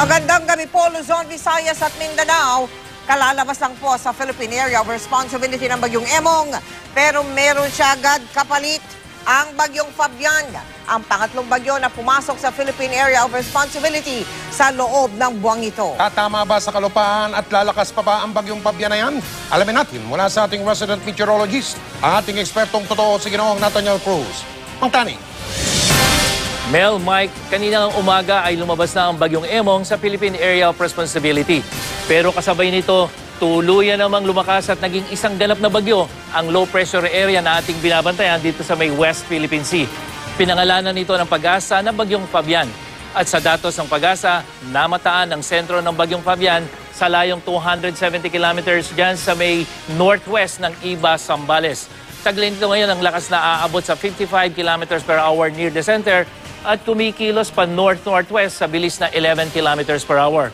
Magandang gabi po, Luzon, Visayas at Mindanao. Kalalabas lang po sa Philippine Area of Responsibility ng Bagyong Emong. Pero meron siya agad kapalit ang Bagyong Fabian. Ang pangatlong bagyo na pumasok sa Philippine Area of Responsibility sa loob ng buwang ito. Tatama ba sa kalupaan at lalakas pa ba ang Bagyong Fabian na yan? Alamin natin mula sa ating resident meteorologist, ang ating ekspertong totoo si Ginoong Nathaniel Cruz. Mang Tani. Mel, Mike, kaninang umaga ay lumabas na ang Bagyong Emong sa Philippine Area of Responsibility. Pero kasabay nito, tuluyan namang lumakas at naging isang ganap na bagyo ang low pressure area na ating binabantayan dito sa may West Philippine Sea. Pinangalanan nito ng Pag-asa na Bagyong Fabian. At sa datos ng Pag-asa, namataan ang sentro ng Bagyong Fabian sa layong 270 kilometers dyan sa may northwest ng Iba, Zambales. Taglay nito ngayon ang lakas na aabot sa 55 kilometers per hour near the center at kumikilos pa north-northwest sa bilis na 11 kilometers per hour.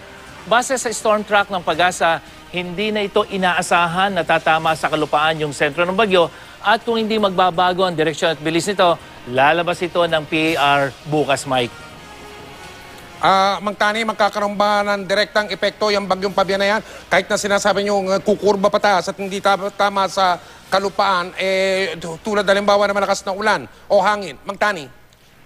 Base sa storm track ng Pag-asa, hindi na ito inaasahan na tatama sa kalupaan yung sentro ng bagyo at kung hindi magbabago ang direksyon at bilis nito, lalabas ito ng PAR bukas, Mike. Mang Tani, magkakaroon ba ng direktang epekto yung Bagyong Fabian na yan? Kahit na sinasabi nyo kukurba pataas at hindi tama sa kalupaan, tulad halimbawa na malakas na ulan o hangin. Mang Tani.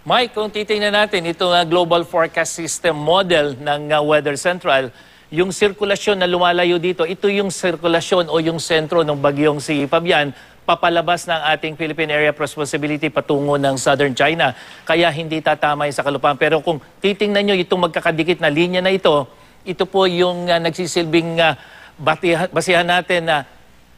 Mike, kung titingnan natin itong Global Forecast System model ng Weather Central, yung sirkulasyon na lumalayo dito, ito yung sirkulasyon o yung sentro ng bagyong si Fabian, papalabas ng ating Philippine Area of Responsibility patungo ng Southern China. Kaya hindi tatamay sa kalupaan. Pero kung titingnan nyo itong magkakadikit na linya na ito po yung nagsisilbing basihan natin na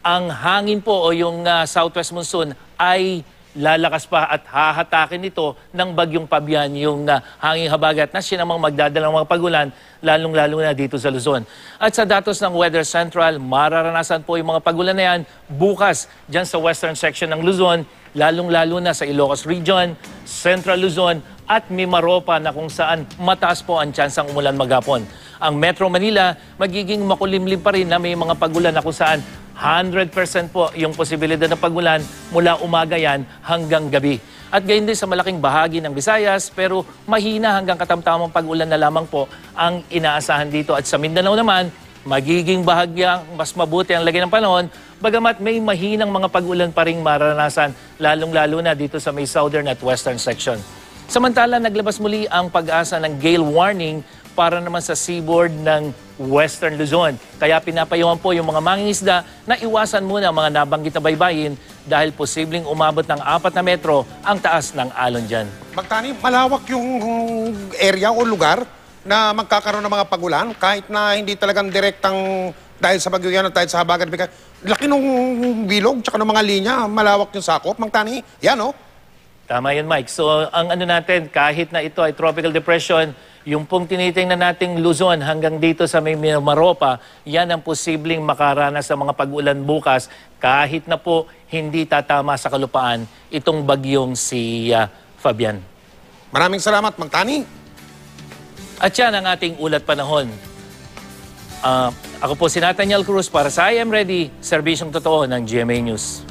ang hangin po o yung southwest monsoon ay lalakas pa at hahatakin ito ng Bagyong Fabian yung hanging habagat na siya namang magdadala ng mga pagulan, lalong-lalo na dito sa Luzon. At sa datos ng Weather Central, mararanasan po yung mga pagulan na yan bukas dyan sa western section ng Luzon, lalong-lalo na sa Ilocos Region, Central Luzon at Mimaropa na kung saan mataas po ang tsansang umulan maghapon. Ang Metro Manila, magiging makulimlim pa rin na may mga pagulan na kung saan 100% po yung posibilidad ng pagulan mula umaga yan hanggang gabi. At gayon din sa malaking bahagi ng Visayas, pero mahina hanggang katamtamang pagulan na lamang po ang inaasahan dito. At sa Mindanao naman, magiging bahagyang mas mabuti ang lagay ng panahon, bagamat may mahinang mga pagulan pa ring maranasan, lalong-lalo na dito sa may southern at western section. Samantala, naglabas muli ang Pag-asa ng gale warning para naman sa seaboard ng Western Luzon. Kaya pinapayuhan po yung mga mangingisda na iwasan muna ang mga nabanggit na baybayin dahil posibleng umabot ng 4 na metro ang taas ng alon dyan. Mang Tani, malawak yung area o lugar na magkakaroon ng mga pagulan kahit na hindi talagang direktang dahil sa bagyo yan at dahil sa habagat. Laki ng bilog tsaka ng mga linya, malawak yung sakop. Mang Tani, yan o. Tama yun, Mike. So, ang ano natin, kahit na ito ay tropical depression, yung pong tinitingnan nating Luzon hanggang dito sa may Mimaropa, yan ang posibleng makaranas sa mga pag-ulan bukas kahit na po hindi tatama sa kalupaan itong bagyong si Fabian. Maraming salamat, Mang Tani. At yan ang ating ulat panahon. Ako po si Nathaniel Cruz para sa I Am Ready, serbisyong totoo ng GMA News.